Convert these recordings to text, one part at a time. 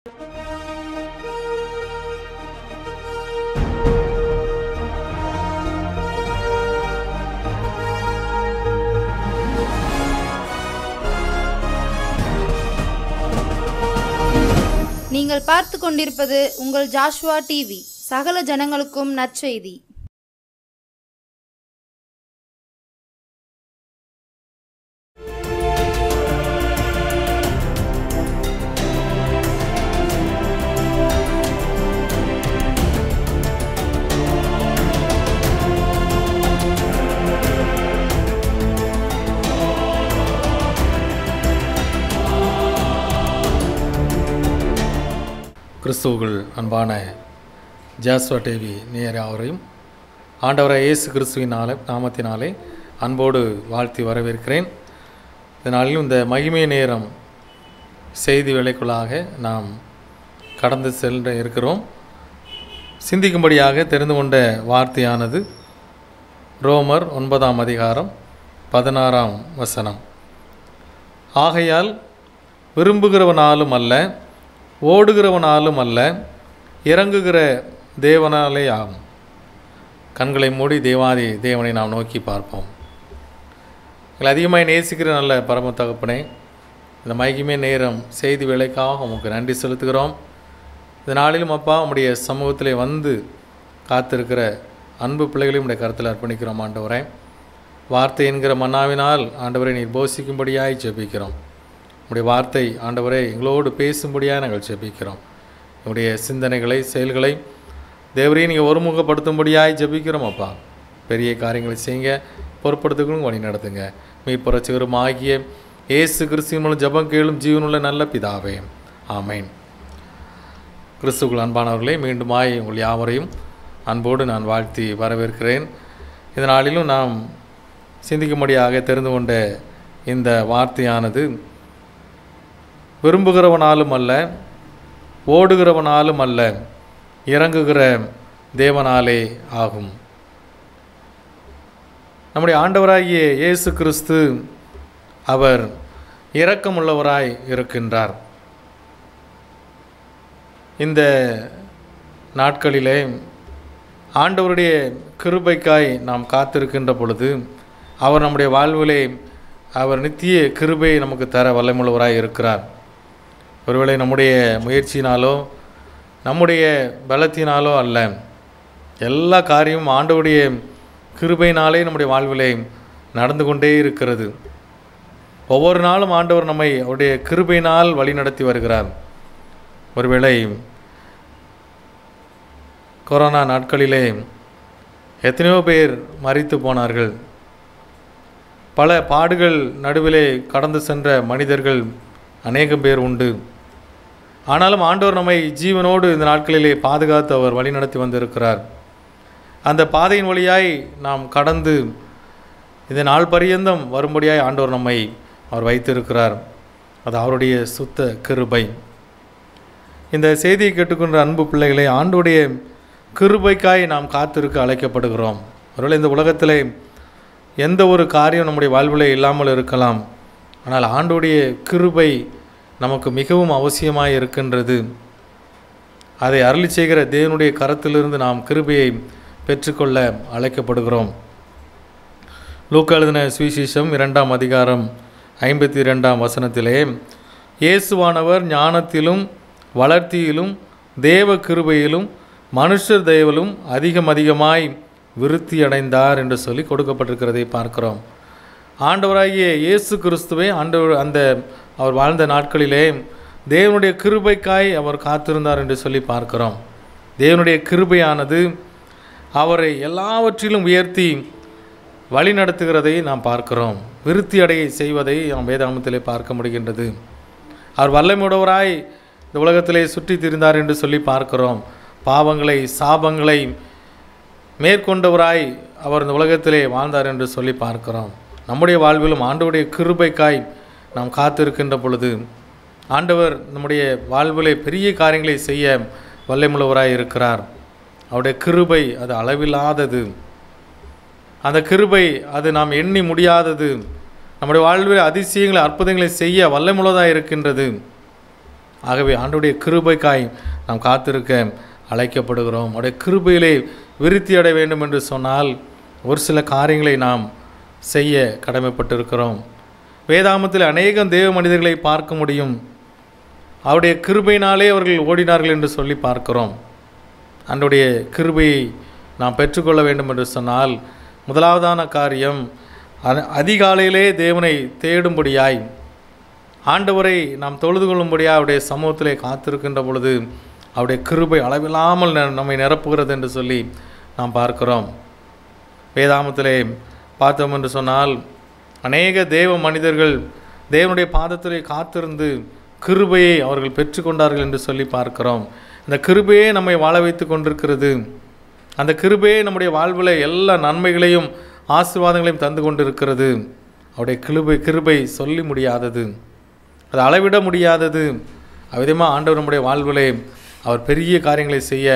நீங்கள் பார்த்து கொண்டிருப்பது உங்கள் ஜாஷ்வா டிவி. சகல ஜனங்களுக்கும் நற்செய்தி. கிறிஸ்துவுக்குள் அன்பான ஜாஸ்வா டிவி நேயர் யாவரையும் ஆண்டவராகிய இயேசு கிறிஸ்துவின் நாமத்தினாலே அன்போடு வாழ்த்தி வரவேற்கிறேன். இதனாலும் இந்த மகிமை நேரம் செய்தி வேலைக்குள்ளாக நாம் கடந்து சென்று இருக்கிறோம். சிந்திக்கும்படியாக தெரிந்து கொண்ட வார்த்தையானது ரோமர் 9ஆம் அதிகாரம் 16ஆம் வசனம். ஆகையால் விரும்புகிறவனாலும் அல்ல, ஓடுகிறவனாலும் அல்ல, இறங்குகிற தேவனாலே ஆகும். கண்களை மூடி தேவாதி தேவனை நாம் நோக்கி பார்ப்போம். அதிகமாக நேசிக்கிற நல்ல பரம தகப்பனே, இந்த மகிமை நேரம் செய்தி வேலைக்காக உங்களுக்கு நன்றி செலுத்துகிறோம். இந்த நாளிலும் அப்பா உம்முடைய சமூகத்திலே வந்து காத்திருக்கிற அன்பு பிள்ளைகளையும் உடைய கருத்தில் அர்ப்பணிக்கிறோம். ஆண்டவரே, வார்த்தை என்கிற மன்னாவினால் ஆண்டவரை நீர் போஷிக்கும்படியாய் ஜெபிக்கிறோம். உடைய வார்த்தை ஆண்டவரே எங்களோடு பேசும்படியாக நாங்கள் ஜெபிக்கிறோம். என்னுடைய சிந்தனைகளை செயல்களை தேவரையை நீங்கள் ஒருமுகப்படுத்தும்படியாய் ஜெபிக்கிறோம். அப்பா, பெரிய காரியங்களை செய்யுங்க, பொறுப்படுத்துக்கணும், வழி நடத்துங்க. மீட்புரட்சகரும் ஆகிய இயேசு கிறிஸ்துவின் மூலம் ஜெபம் கேளும் ஜீவனுள்ள நல்ல பிதாவே, ஆமேன். கிறிஸ்துவுக்குள் அன்பானவர்களே, மீண்டுமாய் உங்கள் யாவரையும் அன்போடு நான் வாழ்த்தி வரவேற்கிறேன். இதனாலும் நாம் சிந்திக்கும்படியாக தெரிந்து கொண்ட இந்த வார்த்தையானது விரும்புகிறவனாலும் அல்ல, ஓடுகிறவனாலும் அல்ல, இறங்குகிற தேவனாலே ஆகும். நம்முடைய ஆண்டவராகிய இயேசு கிறிஸ்து அவர் இரக்கமுள்ளவராய் இருக்கின்றார். இந்த நாட்களிலே ஆண்டவருடைய கிருபைக்காய் நாம் காத்திருக்கின்ற பொழுது அவர் நம்முடைய வாழ்விலே அவர் நித்திய கிருபை நமக்கு தர வல்லமுள்ளவராய் இருக்கிறார். ஒருவேளை நம்முடைய முயற்சியினாலோ நம்முடைய பலத்தினாலோ அல்ல, எல்லா காரியமும் ஆண்டவருடைய கிருபையினாலே நம்முடைய வாழ்விலே நடந்து கொண்டே இருக்கிறது. ஒவ்வொரு நாளும் ஆண்டவர் நம்மை அவருடைய கிருபையினால் வழி நடத்தி வருகிறார். ஒருவேளை கொரோனா நாட்களிலே எத்தனையோ பேர் மரித்து போனார்கள். பல பாடுகள் நடுவிலே கடந்து சென்ற மனிதர்கள் அநேகம் பேர் உண்டு. ஆனாலும் ஆண்டவர் நம்மை ஜீவனோடு இந்த நாட்களிலே பாதுகாத்து அவர் வழி நடத்தி வந்திருக்கிறார். அந்த பாதையின் வழியாய் நாம் கடந்து இந்த நாள் பரியந்தம் வரும்படியாய் ஆண்டவர் நம்மை அவர் வைத்திருக்கிறார். அது அவருடைய சுத்த கிருபை. இந்த செய்தியை கேட்டுக்கொண்ட அன்பு பிள்ளைகளை, ஆண்டவருடைய கிருபைக்காய் நாம் காத்திருக்க அழைக்கப்படுகிறோம். ஒருவேளை இந்த உலகத்திலே எந்த ஒரு காரியம் நம்முடைய வாழ்விலே இல்லாமல் இருக்கலாம், ஆனால் ஆண்டவருடைய கிருபை நமக்கு மிகவும் அவசியமாக இருக்கின்றது. அதை அருளி செய்கிற தேவனுடைய கரத்திலிருந்து நாம் கிருபையை பெற்றுக்கொள்ள அழைக்கப்படுகிறோம். லூக்கா எழுதின சுவிசேஷம் 2ஆம் அதிகாரம் 52ஆம் வசனத்திலே, இயேசுவானவர் ஞானத்திலும் வளர்த்தியிலும் தேவ கிருபையிலும் மனுஷர் தயவிலும் அதிகமாய் விருத்தி அடைந்தார் என்று சொல்லி கொடுக்கப்பட்டிருக்கிறதை பார்க்கிறோம். ஆண்டவராகிய இயேசு கிறிஸ்துவை அவர் வாழ்ந்த நாட்களிலே தேவனுடைய கிருபைக்காய் அவர் காத்திருந்தார் என்று சொல்லி பார்க்கிறோம். தேவனுடைய கிருபையானது அவரை எல்லாவற்றிலும் உயர்த்தி வழி நடத்துகிறதை நாம் பார்க்கிறோம். விருத்தி அடைய செய்வதை நாம் வேதாகமத்திலே பார்க்க முடிகின்றது. அவர் வல்லமையுடையவராய் இந்த உலகத்திலே சுற்றி திரிந்தார் என்று சொல்லி பார்க்கிறோம். பாவங்களை சாபங்களை மேற்கொண்டவராய் அவர் இந்த உலகத்திலே வாழ்ந்தார் என்று சொல்லி பார்க்கிறோம். நம்முடைய வாழ்விலும் ஆண்டவருடைய கிருபைக்காய் நாம் காத்திருக்கின்ற பொழுது ஆண்டவர் நம்முடைய வாழ்விலே பெரிய காரியங்களை செய்ய வல்லமையுள்ளவராய் இருக்கிறார். அவருடைய கிருபை அது அளவில்லாதது. அந்த கிருபை அது நாம் எண்ணி முடியாதது. நம்முடைய வாழ்வில் அதிசயங்களை அற்புதங்களை செய்ய வல்லமையுள்ளதாக இருக்கின்றது. ஆகவே ஆண்டவருடைய கிருபைக்காய் நாம் காத்திருக்க அழைக்கப்படுகிறோம். அவருடைய கிருபையிலே விருத்தி அடைய வேண்டும் என்று சொன்னால் ஒரு சில காரியங்களை நாம் செய்ய கடமைப்பட்டிருக்கிறோம். வேதாகமத்தில் அநேகம் தேவ மனிதர்களை பார்க்க முடியும். அவருடைய கிருபையினாலே அவர்கள் ஓடினார்கள் என்று சொல்லி பார்க்கிறோம். ஆண்டவருடைய கிருபையை நாம் பெற்றுக்கொள்ள வேண்டும் என்று சொன்னால் முதலாவதான காரியம் அதிகாலையிலே தேவனை தேடும்படியாய், ஆண்டவரை நாம் தொழுது கொள்ளும்படியாக அவருடைய சமூகத்திலே காத்திருக்கின்ற பொழுது அவருடைய கிருபை அளவில்லாமல் நம்மை நிரப்புகிறது என்று சொல்லி நாம் பார்க்கிறோம். வேதாகமத்திலே பார்த்தோம் என்று சொன்னால் அநேக தேவ மனிதர்கள் தேவனுடைய பாதத்திலே காத்திருந்து கிருபையை அவர்கள் பெற்றுக்கொண்டார்கள் என்று சொல்லி பார்க்கிறோம். அந்த கிருபையே நம்மை வாழ வைத்து கொண்டிருக்கிறது. அந்த கிருபையே நம்முடைய வாழ்வில் எல்லா நன்மைகளையும் ஆசீர்வாதங்களையும் தந்து கொண்டிருக்கிறது. அவருடைய கிருபை சொல்லி முடியாதது, அது அளவிட முடியாதது. அவ்விதமாக ஆண்டவர் நம்முடைய வாழ்விலே அவர் பெரிய காரியங்களை செய்ய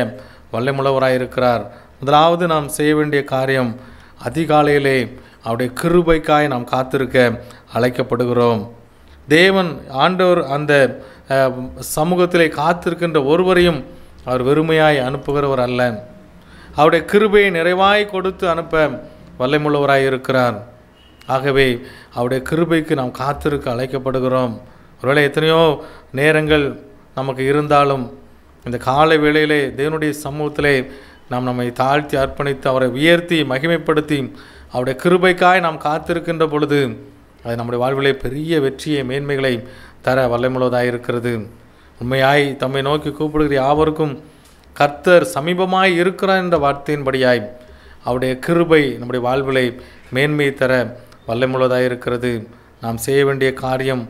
வல்லமுள்ளவராயிருக்கிறார். முதலாவது நாம் செய்ய வேண்டிய காரியம் அதிகாலையிலே அவருடைய கிருபைக்காய் நாம் காத்திருக்க அழைக்கப்படுகிறோம். தேவன் ஆண்டவர் அந்த சமூகத்திலே காத்திருக்கின்ற ஒருவரையும் அவர் வெறுமையாய் அனுப்புகிறவர் அல்ல. அவருடைய கிருபையை நிறைவாய் கொடுத்து அனுப்ப வல்லமுள்ளவராய் இருக்கிறார். ஆகவே அவருடைய கிருபைக்கு நாம் காத்திருக்க அழைக்கப்படுகிறோம். ஒருவேளை எத்தனையோ நேரங்கள் நமக்கு இருந்தாலும் இந்த காலை வேளையிலே தேவனுடைய சமூகத்திலே நாம் நம்மை தாழ்த்தி அர்ப்பணித்து அவரை உயர்த்தி மகிமைப்படுத்தி அவருடைய கிருபைக்காய் நாம் காத்திருக்கின்ற பொழுது அது நம்முடைய வாழ்விலே பெரிய வெற்றியை மேன்மைகளை தர வல்லமுள்ளதாக இருக்கிறது. உண்மையாய் தம்மை நோக்கி கூப்பிடுகிற யாவருக்கும் கர்த்தர் சமீபமாய் இருக்கிறார் என்ற வார்த்தையின்படியாய் அவருடைய கிருபை நம்முடைய வாழ்விலை மேன்மை தர வல்லமுள்ளதாக இருக்கிறது. நாம் செய்ய வேண்டிய காரியம்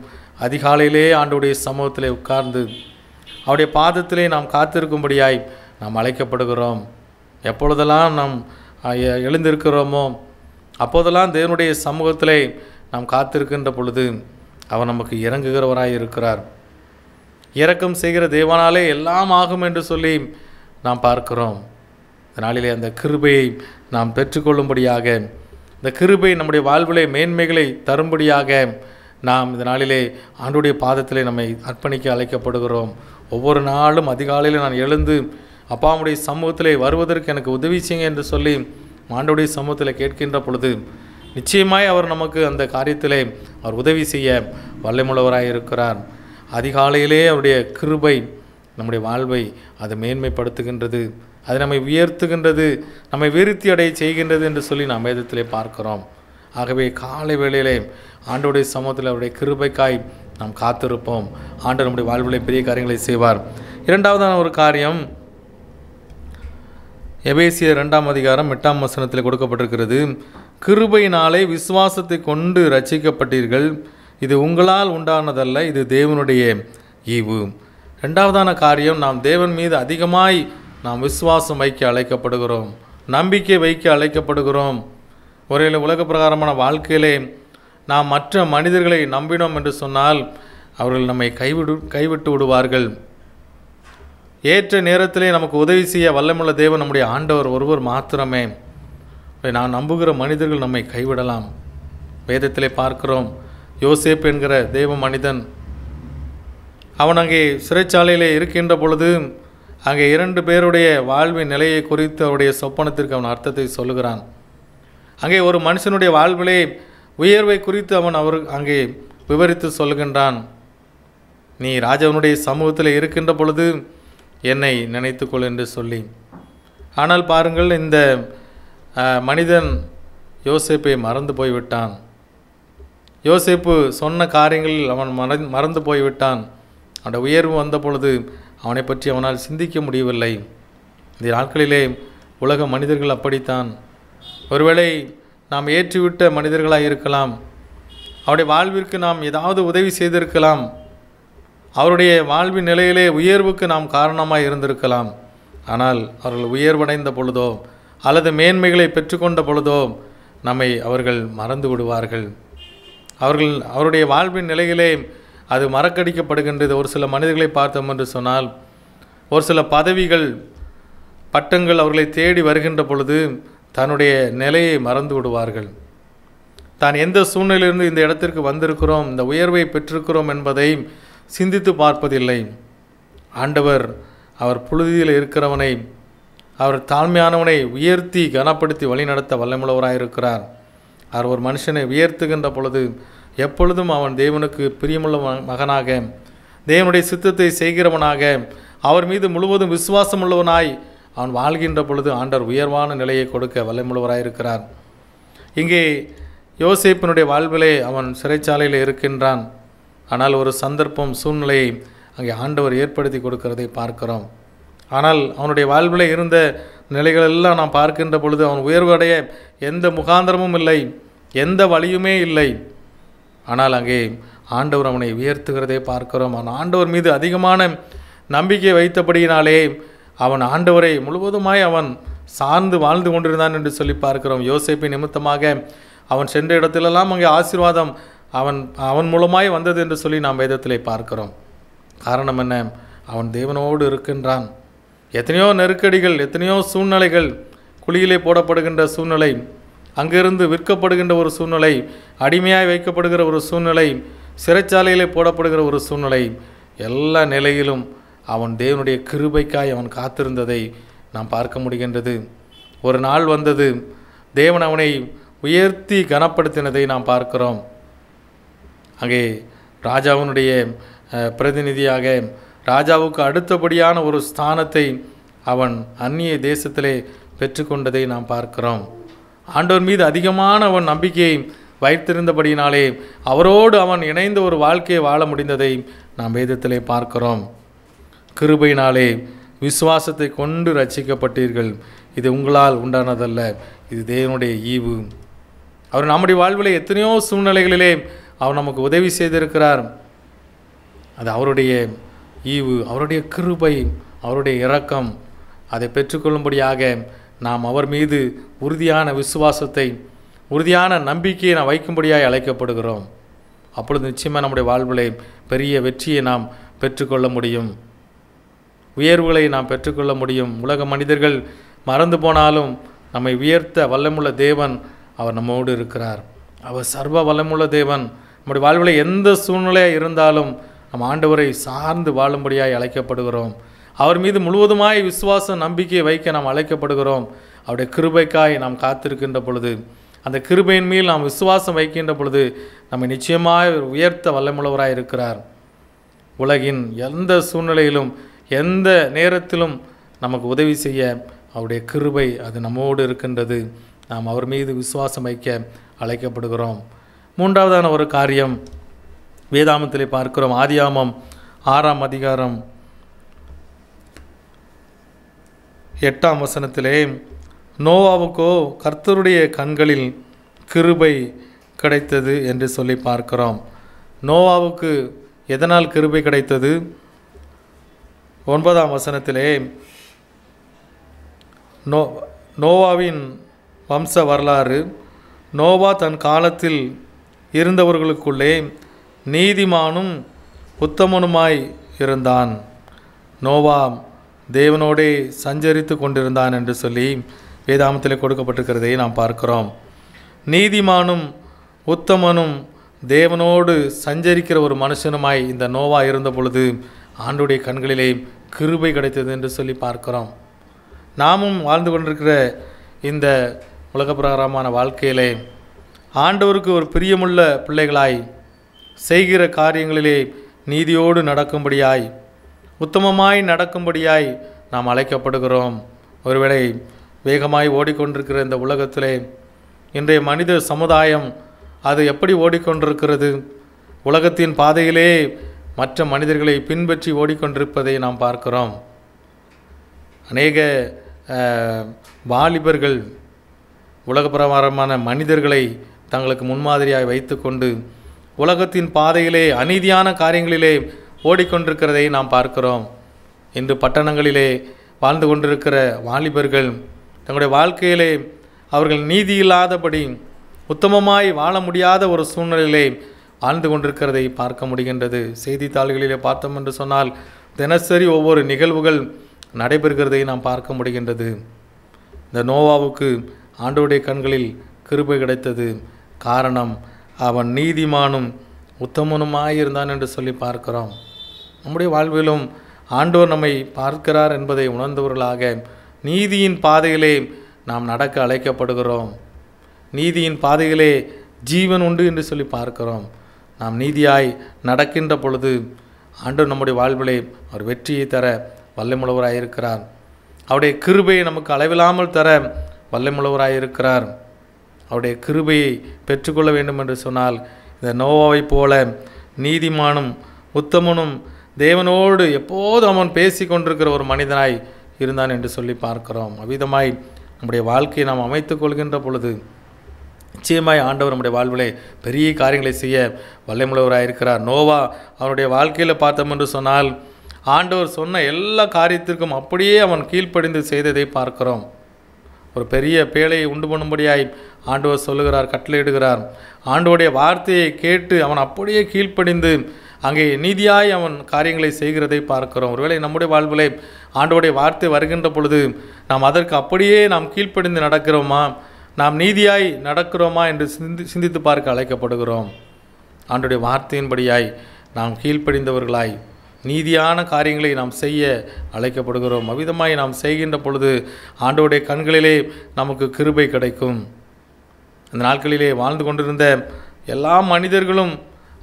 அதிகாலையிலே ஆண்டவருடைய சமூகத்திலே உட்கார்ந்து அவருடைய பாதத்திலே நாம் காத்திருக்கும்படியாய் நாம் அழைக்கப்படுகிறோம். எப்பொழுதெல்லாம் நாம் எழுந்திருக்கிறோமோ அப்போதெல்லாம் தேவனுடைய சமூகத்திலே நாம் காத்திருக்கின்ற பொழுது அவர் நமக்கு இறங்குகிறவராய் இருக்கிறார். இரக்கம் செய்கிற தேவனாலே எல்லாம் ஆகும் என்று சொல்லி நாம் பார்க்கிறோம். இதனாலே அந்த கிருபையை நாம் பெற்றுக்கொள்ளும்படியாக, இந்த கிருபை நம்முடைய வாழ்விலே மேன்மைகளை தரும்படியாக நாம் இந்த நாளிலே ஆண்டவருடைய பாதத்திலே நம்மை அர்ப்பணிக்க அழைக்கப்படுகிறோம். ஒவ்வொரு நாளும் அதிகாலையில் நான் எழுந்து அப்பாவுடைய சமூகத்திலே வருவதற்கு எனக்கு உதவி செய்யுங்க என்று சொல்லி ஆண்டவருடைய சமூகத்தில் கேட்கின்ற பொழுது நிச்சயமாய் அவர் நமக்கு அந்த காரியத்திலே அவர் உதவி செய்ய வல்லமுள்ளவராய் இருக்கிறார். அதிகாலையிலே அவருடைய கிருபை நம்முடைய வாழ்வை அது மேன்மைப்படுத்துகின்றது, அது நம்மை உயர்த்துகின்றது, நம்மை விருத்தி அடைய செய்கின்றது என்று சொல்லி நாம் வேதத்திலே பார்க்கிறோம். ஆகவே காலை வேளையிலே ஆண்டவருடைய சமூகத்தில் அவருடைய கிருபைக்காய் நாம் காத்திருப்போம். ஆண்டவர் நம்முடைய வாழ்விலே பெரிய காரியங்களை செய்வார். இரண்டாவதான ஒரு காரியம் எபேசியர் 2ஆம் அதிகாரம் 8ஆம் வசனத்தில் கொடுக்கப்பட்டிருக்கிறது. கிருபையினாலே விசுவாசத்தை கொண்டு ரட்சிக்கப்பட்டீர்கள், இது உங்களால் உண்டானதல்ல, இது தேவனுடைய ஈவு. இரண்டாவதான காரியம், நாம் தேவன் மீது அதிகமாய் நாம் விசுவாசம் வைக்க அழைக்கப்படுகிறோம், நம்பிக்கை வைக்க அழைக்கப்படுகிறோம். ஒரே உலக பிரகாரமான வாழ்க்கையிலே நாம் மற்ற மனிதர்களை நம்பினோம் என்று சொன்னால் அவர்கள் நம்மை கைவிட்டு விடுவார்கள். ஏற்ற நேரத்திலே நமக்கு உதவி செய்ய வல்லமுள்ள தேவன் நம்முடைய ஆண்டவர் ஒருவர் மாத்திரமே. நான் நம்புகிற மனிதர்கள் நம்மை கைவிடலாம். வேதத்திலே பார்க்கிறோம், யோசேப்பு என்கிற தேவ மனிதன், அவன் அங்கே சிறைச்சாலையிலே இருக்கின்ற பொழுது அங்கே 2 பேருடைய வாழ்வின் நிலையை குறித்து அவருடைய சொப்பனத்திற்கு அவன் அர்த்தத்தை சொல்லுகிறான். அங்கே ஒரு மனுஷனுடைய வாழ்விலே உயர்வை குறித்து அவன் அங்கே விவரித்து சொல்லுகின்றான். நீ ராஜாவினுடைய சமூகத்தில் இருக்கின்ற பொழுது என்னை நினைத்துக்கொள் என்று சொல்லி. ஆனால் பாருங்கள், இந்த மனிதன் யோசேப்பை மறந்து போய்விட்டான். யோசேப்பு சொன்ன காரியங்களில் அவன் மறந்து போய்விட்டான். அவனுடைய உயர்வு வந்த பொழுது அவனை பற்றி அவனால் சிந்திக்க முடியவில்லை. இந்த நாட்களிலே உலக மனிதர்கள் அப்படித்தான். ஒருவேளை நாம் ஏற்றிவிட்ட மனிதர்களாக இருக்கலாம், அவருடைய வாழ்விற்கு நாம் ஏதாவது உதவி செய்திருக்கலாம், அவருடைய வாழ்வின் நிலையிலே உயர்வுக்கு நாம் காரணமாக இருந்திருக்கலாம். ஆனால் அவர்கள் உயர்வடைந்த பொழுதோ அல்லது மேன்மைகளை பெற்றுக்கொண்ட பொழுதோ நம்மை அவர்கள் மறந்து விடுவார்கள். அவருடைய வாழ்வின் நிலையிலே அது மறக்கடிக்கப்படுகின்றது. ஒரு சில மனிதர்களை பார்த்தோம் என்று சொன்னால், ஒரு சில பதவிகள் பட்டங்கள் அவர்களை தேடி வருகின்ற பொழுது தன்னுடைய நிலையை மறந்து விடுவார்கள். தான் எந்த சூழ்நிலையிலிருந்து இந்த இடத்திற்கு வந்திருக்கிறோம், இந்த உயர்வை பெற்றிருக்கிறோம் என்பதை சிந்தித்து பார்ப்பதில்லை. ஆண்டவர் அவர் புழுதியில் இருக்கிறவனை, அவர் தாழ்மையானவனை உயர்த்தி கனப்படுத்தி வழிநடத்த வல்லமுள்ளவராயிருக்கிறார். அவர் ஒரு மனுஷனை உயர்த்துகின்ற பொழுது எப்பொழுதும் அவன் தேவனுக்கு பிரியமுள்ள மகனாக, தேவனுடைய சித்தத்தை செய்கிறவனாக, அவர் மீது முழுவதும் விசுவாசம் உள்ளவனாய் அவன் வாழ்கின்ற பொழுது ஆண்டவர் உயர்வான நிலையை கொடுக்க வல்லமுள்ளவராயிருக்கிறார். இங்கே யோசேப்பினுடைய வாழ்விலே அவன் சிறைச்சாலையில் இருக்கின்றான். ஆனால் ஒரு சந்தர்ப்பம், சூழ்நிலையை அங்கே ஆண்டவர் ஏற்படுத்தி கொடுக்கிறதை பார்க்கிறோம். ஆனால் அவனுடைய வாழ்வில் இருந்த நிலைகளெல்லாம் நாம் பார்க்கின்ற பொழுது அவன் உயர்வடைய எந்த முகாந்திரமும் இல்லை, எந்த வழியுமே இல்லை. ஆனால் அங்கே ஆண்டவர் அவனை உயர்த்துகிறதை பார்க்கிறோம். அவன் ஆண்டவர் மீது அதிகமான நம்பிக்கை வைத்தபடியினாலே அவன் ஆண்டவரை முழுவதுமாய் அவன் சார்ந்து வாழ்ந்து கொண்டிருந்தான் என்று சொல்லி பார்க்கிறோம். யோசேப்பின் நிமித்தமாக அவன் சென்ற இடத்திலெல்லாம் அங்கே ஆசீர்வாதம் அவன் மூலமாய் வந்தது என்று சொல்லி நாம் வேதத்திலே பார்க்கிறோம். காரணம் என்ன? அவன் தேவனோடு இருக்கின்றான். எத்தனையோ நெருக்கடிகள், எத்தனையோ சூழ்நிலைகள், குழியிலே போடப்படுகின்ற சூழ்நிலை, அங்கிருந்து விற்கப்படுகின்ற ஒரு சூழ்நிலை, அடிமையாய் வைக்கப்படுகிற ஒரு சூழ்நிலை, சிறைச்சாலையிலே போடப்படுகிற ஒரு சூழ்நிலை, எல்லா நிலையிலும் அவன் தேவனுடைய கிருபைக்காய் அவன் காத்திருந்ததை நாம் பார்க்க முடிகின்றது. ஒரு நாள் வந்தது, தேவன் அவனை உயர்த்தி கனப்படுத்தினதை நாம் பார்க்கிறோம். அங்கே ராஜாவினுடைய பிரதிநிதியாக ராஜாவுக்கு அடுத்தபடியான ஒரு ஸ்தானத்தை அவன் அந்நிய தேசத்திலே பெற்றுக்கொண்டதை நாம் பார்க்கிறோம். ஆண்டவர் மீது அதிகமான அவன் நம்பிக்கையை வைத்திருந்தபடியினாலே அவரோடு அவன் இணைந்த ஒரு வாழ்க்கையை வாழ முடிந்ததை நாம் வேதத்திலே பார்க்கிறோம். கிருபையினாலே விசுவாசத்தை கொண்டு ரட்சிக்கப்பட்டீர்கள், இது உங்களால் உண்டானதல்ல, இது தேவனுடைய ஈவு. அவர் நம்முடைய வாழ்வில் எத்தனையோ சூழ்நிலைகளிலே அவர் நமக்கு உதவி செய்திருக்கிறார். அது அவருடைய ஈவு, அவருடைய கிருபை, அவருடைய இரக்கம். அதை பெற்றுக்கொள்ளும்படியாக நாம் அவர் மீது உறுதியான விசுவாசத்தை, உறுதியான நம்பிக்கையை நாம் வைக்கும்படியாக அழைக்கப்படுகிறோம். அப்பொழுது நிச்சயமாக நம்முடைய வாழ்விலே பெரிய வெற்றியை நாம் பெற்றுக்கொள்ள முடியும், உயர்வுகளை நாம் பெற்றுக்கொள்ள முடியும். உலக மனிதர்கள் மறந்து போனாலும் நம்மை உயர்த்த வல்லமுள்ள தேவன் அவர் நம்மோடு இருக்கிறார். அவர் சர்வ வல்லமுள்ள தேவன். நம்முடைய வாழ்வில் எந்த சூழ்நிலையாக இருந்தாலும் நம் ஆண்டவரை சார்ந்து வாழும்படியாய் அழைக்கப்படுகிறோம். அவர் மீது முழுவதுமாய் விசுவாச நம்பிக்கையை வைக்க நாம் அழைக்கப்படுகிறோம். அவருடைய கிருபைக்காய் நாம் காத்திருக்கின்ற பொழுது, அந்த கிருபையின் மேல் நாம் விசுவாசம் வைக்கின்ற பொழுது நம்மை நிச்சயமாய் உயர்த்த வல்லமுள்ளவராய் இருக்கிறார். உலகின் எந்த சூழ்நிலையிலும் எந்த நேரத்திலும் நமக்கு உதவி செய்ய அவருடைய கிருபை அது நம்மோடு இருக்கின்றது. நாம் அவர் மீது விசுவாசம் வைக்க அழைக்கப்படுகிறோம். மூன்றாவதான ஒரு காரியம் வேதாமத்திலே பார்க்கிறோம். ஆதியாமம் 6ஆம் அதிகாரம் 8ஆம் வசனத்திலே, நோவாவுக்கோ கர்த்தருடைய கண்களில் கிருபை கிடைத்தது என்று சொல்லி பார்க்கிறோம். நோவாவுக்கு எதனால் கிருபை கிடைத்தது? 9ஆம் வசனத்திலே நோவாவின் வம்ச வரலாறு, நோவா தன் காலத்தில் இருந்தவர்களுக்குள்ளே நீதிமானும் உத்தமனுமாய் இருந்தான். நோவா தேவனோடே சஞ்சரித்து கொண்டிருந்தான் என்று சொல்லி வேதாமத்தில் கொடுக்கப்பட்டிருக்கிறதை நாம் பார்க்கிறோம். நீதிமானும் உத்தமனும் தேவனோடு சஞ்சரிக்கிற ஒரு மனுஷனுமாய் இந்த நோவா இருந்த பொழுது ஆண்டுடைய கண்களிலே கிருபை கிடைத்தது என்று சொல்லி பார்க்கிறோம். நாமும் வாழ்ந்து கொண்டிருக்கிற இந்த உலக பிரகாரமான வாழ்க்கையிலே ஆண்டவருக்கு ஒரு பிரியமுள்ள பிள்ளைகளாய் செய்கிற காரியங்களிலே நீதியோடு நடக்கும்படியாய், உத்தமமாய் நடக்கும்படியாய் நாம் அழைக்கப்படுகிறோம். ஒருவேளை வேகமாய் ஓடிக்கொண்டிருக்கிற இந்த உலகத்திலே இன்றைய மனித சமுதாயம் அது எப்படி ஓடிக்கொண்டிருக்கிறது? உலகத்தின் பாதையிலே மற்ற மனிதர்களை பின்பற்றி ஓடிக்கொண்டிருப்பதை நாம் பார்க்கிறோம். அநேக வாலிபர்கள் உலக பிரகாரமான மனிதர்களை தங்களுக்கு முன்மாதிரியாக வைத்துக்கொண்டு உலகத்தின் பாதையிலே அநீதியான காரியங்களிலே ஓடிக்கொண்டிருக்கிறதை நாம் பார்க்கிறோம். இன்று பட்டணங்களிலே வாழ்ந்து கொண்டிருக்கிற வாலிபர்கள் தங்களுடைய வாழ்க்கையிலே அவர்கள் நீதி இல்லாதபடி உத்தமமாய் வாழ முடியாத ஒரு சூழ்நிலையிலே வாழ்ந்து கொண்டிருக்கிறதை பார்க்க முடிகின்றது. செய்தித்தாள்களிலே பார்த்தோம் என்று சொன்னால் தினசரி ஒவ்வொரு நிகழ்வுகள் நடைபெறுகிறதை நாம் பார்க்க முடிகின்றது. இந்த நோவாவுக்கு ஆண்டவருடைய கண்களில் கிருபை கிடைத்தது. காரணம், அவன் நீதிமானும் உத்தமனுமாயிருந்தான் என்று சொல்லி பார்க்கிறோம். நம்முடைய வாழ்விலும் ஆண்டவர் நம்மை பார்க்கிறார் என்பதை உணர்ந்தவர்களாக நீதியின் பாதையிலே நாம் நடக்க அழைக்கப்படுகிறோம். நீதியின் பாதையிலே ஜீவன் உண்டு என்று சொல்லி பார்க்கிறோம். நாம் நீதியாய் நடக்கின்ற பொழுது ஆண்டவர் நம்முடைய வாழ்விலே அவர் வெற்றியை தர வல்லமுள்ளவராயிருக்கிறார். அவருடைய கிருபையை நமக்கு அளவில்லாமல் தர வல்லமுள்ளவராயிருக்கிறார். அவருடைய கிருபையை பெற்றுக்கொள்ள வேண்டும் என்று சொன்னால் இந்த நோவாவைப் போல நீதிமானும் உத்தமனும் தேவனோடு எப்போதும் அவன் பேசி கொண்டிருக்கிற ஒரு மனிதனாய் இருந்தான் என்று சொல்லி பார்க்கிறோம். அவ்விதமாய் நம்முடைய வாழ்க்கையை நாம் அமைத்துக் கொள்கின்ற பொழுது நிச்சயமாய் ஆண்டவர் நம்முடைய வாழ்விலே பெரிய காரியங்களை செய்ய வல்லமுள்ளவராயிருக்கிறார். நோவா அவனுடைய வாழ்க்கையில் பார்த்தோம் என்று சொன்னால் ஆண்டவர் சொன்ன எல்லா காரியத்திற்கும் அப்படியே அவன் கீழ்ப்படிந்து செய்ததை பார்க்கிறோம். ஒரு பெரிய பேழையை உண்டு பண்ணும்படியாய் ஆண்டவர் சொல்லுகிறார், கட்டளையிடுகிறார். ஆண்டவருடைய வார்த்தையை கேட்டு அவன் அப்படியே கீழ்ப்படிந்து அங்கே நீதியாய் அவன் காரியங்களை செய்கிறதை பார்க்கிறோம். ஒருவேளை நம்முடைய வாழ்விலே ஆண்டவருடைய வார்த்தை வருகின்ற பொழுது நாம் அதற்கு அப்படியே நாம் கீழ்ப்படிந்து நடக்கிறோமா, நாம் நீதியாய் நடக்கிறோமா என்று சிந்தித்து பார்க்க அழைக்கப்படுகிறோம். ஆண்டவருடைய வார்த்தையின்படியாய் நாம் கீழ்ப்படிந்தவர்களாய் நீதியான காரியங்களை நாம் செய்ய அழைக்கப்படுகிறோம். அவ்விதமாய் நாம் செய்கின்ற பொழுது ஆண்டவருடைய கண்களிலே நமக்கு கிருபை கிடைக்கும். அந்த நாட்களிலே வாழ்ந்து கொண்டிருந்த எல்லா மனிதர்களும்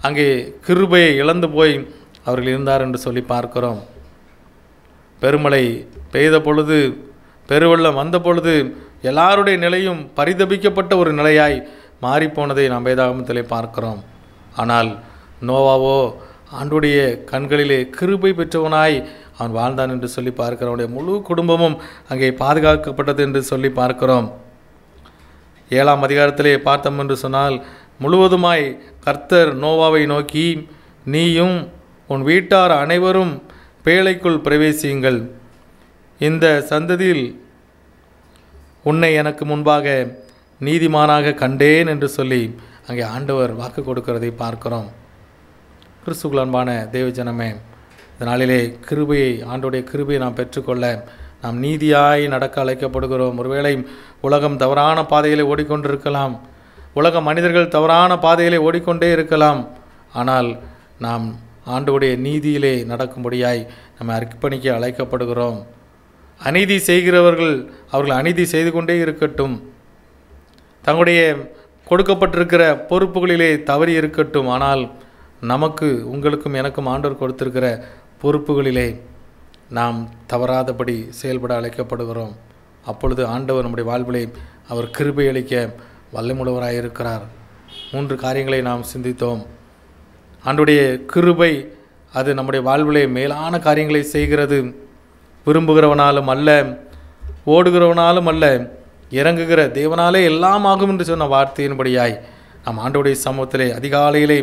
அங்கே கிருபையை இழந்து போய் அவர்கள் இருந்தார் என்று சொல்லி பார்க்கிறோம். பெருமழை பெய்த பொழுது, பெருவெள்ளம் வந்த பொழுது எல்லாருடைய நிலையும் பரிதபிக்கப்பட்ட ஒரு நிலையாய் மாறிப்போனதை நாம் வேதாகமத்திலே பார்க்கிறோம். ஆனால் நோவாவோ ஆண்டுடைய கண்களிலே கிருபை பெற்றவனாய் அவன் வாழ்ந்தான் என்று சொல்லி பார்க்கிறோம். அவனுடைய முழு குடும்பமும் அங்கே பாதுகாக்கப்பட்டது என்று சொல்லி பார்க்கிறோம். 7ஆம் அதிகாரத்திலே பார்த்தோம் என்று சொன்னால் முழுவதுமாய் கர்த்தர் நோவாவை நோக்கி, நீயும் உன் வீட்டார் அனைவரும் பேழைக்குள் பிரவேசியுங்கள், இந்த சந்ததியில் உன்னை எனக்கு முன்பாக நீதிமானாக கண்டேன் என்று சொல்லி அங்கே ஆண்டவர் வாக்கு கொடுக்கிறதை பார்க்கிறோம். கிறிஸ்துவுக்குள் அன்பான தேவஜனமே, இந்த நாளிலே கிருபையை, ஆண்டோடைய கிருபையை நாம் பெற்றுக்கொள்ள நாம் நீதியாய் நடக்க அழைக்கப்படுகிறோம். ஒருவேளை உலகம் தவறான பாதையிலே ஓடிக்கொண்டிருக்கலாம், உலக மனிதர்கள் தவறான பாதையிலே ஓடிக்கொண்டே இருக்கலாம். ஆனால் நாம் ஆண்டவருடைய நீதியிலே நடக்கும்படியாய் நம்ம அர்ப்பணிக்க அழைக்கப்படுகிறோம். அநீதி செய்கிறவர்கள் அவர்கள் அநீதி செய்து கொண்டே இருக்கட்டும், தங்களுடைய கொடுக்கப்பட்டிருக்கிற பொறுப்புகளிலே தவறி இருக்கட்டும். ஆனால் நமக்கு, உங்களுக்கும் எனக்கும் ஆண்டவர் கொடுத்திருக்கிற பொறுப்புகளிலே நாம் தவறாதபடி செயல்பட அழைக்கப்படுகிறோம். அப்பொழுது ஆண்டவர் நம்முடைய வாழ்விலே அவர் கிருபை அளிக்க வல்லமுள்ளவராயிருக்கிறார். 3 காரியங்களை நாம் சிந்தித்தோம். ஆண்டவருடைய கிருபை அது நம்முடைய வாழ்விலே மேலான காரியங்களை செய்கிறது. விரும்புகிறவனாலும் அல்ல, ஓடுகிறவனாலும் அல்ல, இறங்குகிற தேவனாலே எல்லாம் ஆகும் என்று சொன்ன வார்த்தையின்படியாய் நாம் ஆண்டவருடைய சமூகத்திலே அதிகாலையிலே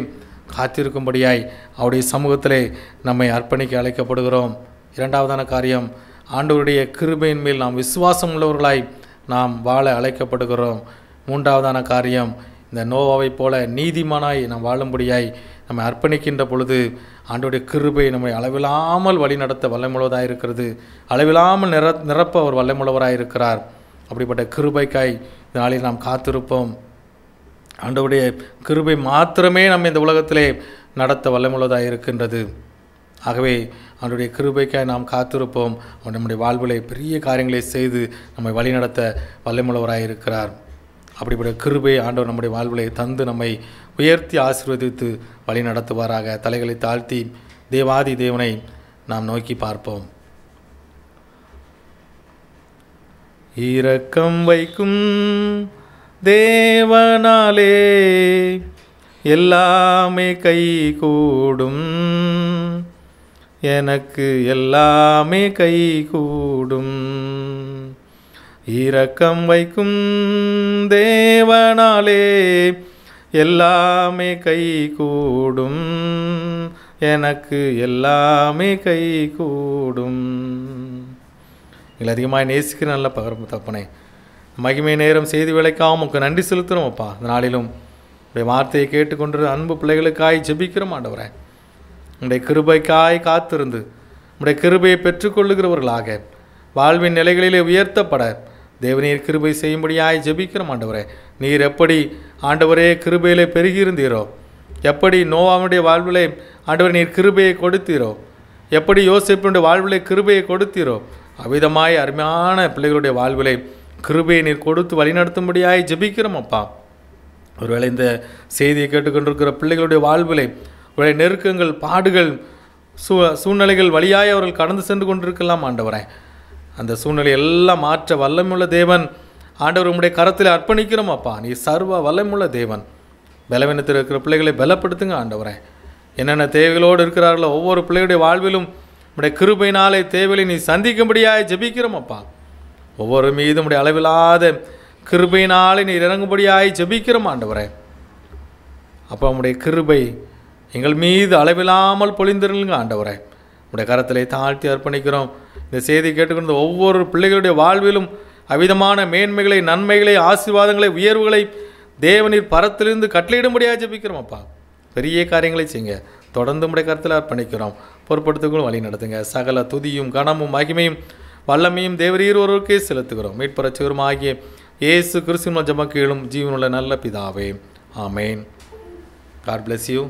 காத்திருக்கும்படியாய் அவருடைய சமூகத்திலே நம்மை அர்ப்பணிக்க அழைக்கப்படுகிறோம். 2ஆவதான காரியம், ஆண்டவருடைய கிருபையின் மேல் நாம் விசுவாசம் உள்ளவர்களாய் நாம் வாழ அழைக்கப்படுகிறோம். 3ஆவதான காரியம், இந்த நோவாவைப் போல நீதிமானாய் நாம் வாழும்படியாய் நம்மை அர்ப்பணிக்கின்ற பொழுது ஆண்டவருடைய கிருபை நம்மை அளவில்லாமல் வழி நடத்த வல்லமுள்ளவராக இருக்கிறது. அளவில்லாமல் நிரப்ப அவர் வல்லமுள்ளவராக இருக்கிறார். அப்படிப்பட்ட கிருபைக்காய் இந்த நாளில் நாம் காத்திருப்போம். ஆண்டவருடைய கிருபை மாத்திரமே நம்ம இந்த உலகத்திலே நடத்த வல்லமுள்ளதாக இருக்கின்றது. ஆகவே அவனுடைய கிருபைக்காய் நாம் காத்திருப்போம். அவன் நம்முடைய வாழ்விலே பெரிய காரியங்களை செய்து நம்மை வழிநடத்த வல்லமுள்ளவராக இருக்கிறார். அப்படிப்பட்ட கிருபை ஆண்டவர் நம்முடைய வாழ்விலே தந்து நம்மை உயர்த்தி ஆசீர்வதித்து வழி நடத்துவாராக. தலைகளை தாழ்த்தி தேவாதி தேவனை நாம் நோக்கி பார்ப்போம். இரக்கம் வைக்கும் தேவனாலே எல்லாமே கை கூடும், எனக்கு எல்லாமே கை கூடும். இரக்கம் வைக்கும் தேவனாலே எல்லாமே கை கூடும், எனக்கு எல்லாமே கை கூடும். எங்களை அதிகமாக நேசிக்கிற நல்ல பகர்ப்பு தப்பனே, மகிமை நேரம் செய்தி வேலைக்காக உமக்கு நன்றி செலுத்துகிறோம் அப்பா. இந்த நாளிலும் உடைய வார்த்தையை கேட்டுக்கொண்டு அன்பு பிள்ளைகளுக்காய் ஜெபிக்கிறோம் ஆண்டவரே. உடைய கிருபைக்காய் காத்திருந்து உடைய கிருபையை பெற்றுக்கொள்ளுகிறவர்களாக வாழ்வின் நிலைகளிலே உயர்த்தப்பட தேவநீர் கிருபை செய்யும்படியாய் ஜெபிக்கிறோம் ஆண்டவரே. நீர் எப்படி ஆண்டவரே கிருபையிலே பெருகியிருந்தீரோ, எப்படி நோவாவுடைய வாழ்விலே ஆண்டவர் நீர் கிருபையை கொடுத்தீரோ, எப்படி யோசேப்பினுடைய வாழ்விலே கிருபையை கொடுத்தீரோ அவ்விதமாய் அருமையான பிள்ளைகளுடைய வாழ்விலே கிருபையை நீர் கொடுத்து வழிநடத்தும்படியாய் ஜெபிக்கிறோம் அப்பா. ஒருவேளை இந்த செய்தியை கேட்டுக்கொண்டிருக்கிற பிள்ளைகளுடைய வாழ்விலே ஒருவேளை நெருக்கங்கள், பாடுகள், சூழ்நிலைகள் வழியாய் அவர்கள் கடந்து சென்று கொண்டிருக்கலாம் ஆண்டவரே. அந்த சூழ்நிலை எல்லாம் மாற்ற வல்லமுள்ள தேவன் ஆண்டவர் உம்முடைய கரத்தில் அர்ப்பணிக்கிறோம் அப்பா. நீ சர்வ வல்லமுள்ள தேவன். பலவீனத்தில் இருக்கிற பிள்ளைகளை பலப்படுத்துங்க ஆண்டவரே. என்னென்ன தேவைகளோடு இருக்கிறார்களோ ஒவ்வொரு பிள்ளைகளுடைய வாழ்விலும் உடைய கிருபையினாலே தேவையை நீ சந்திக்கும்படியாக ஜெபிக்கிறோம் அப்பா. ஒவ்வொரு மீதும் உடைய அளவில்லாத கிருபையினாலே நீர் இறங்கும்படியாய் ஜெபிக்கிறோம் ஆண்டவரே. அப்போ உம்முடைய கிருபை எங்கள் மீது அளவில்லாமல் பொழிந்திருங்க ஆண்டவரே. உடைய கரத்திலே தாழ்த்தி அர்ப்பணிக்கிறோம். இந்த செய்தி கேட்டுக்கொண்ட ஒவ்வொரு பிள்ளைகளுடைய வாழ்விலும் அவ்விதமான மேன்மைகளை, நன்மைகளை, ஆசீர்வாதங்களை, உயர்வுகளை தேவனீர் பரத்திலிருந்து கட்டளையிடும்படியாக ஜெபிக்கிறோம் அப்பா. பெரிய காரியங்களை செய்யுங்க. தொடர்ந்து உடைய கருத்தில் அர்ப்பணிக்கிறோம். பொறுப்படுத்துகளும் வழி நடத்துங்க. சகல துதியும் கனமும் மகிமையும் வல்லமையும் தேவரீர் ஒருவருக்கே செலுத்துகிறோம். மீட்பரட்சகரும் ஆகிய இயேசு கிறிஸ்துவின் ஜெபம் கேளும் ஜீவனுள்ள நல்ல பிதாவே. ஆமேன். God bless you.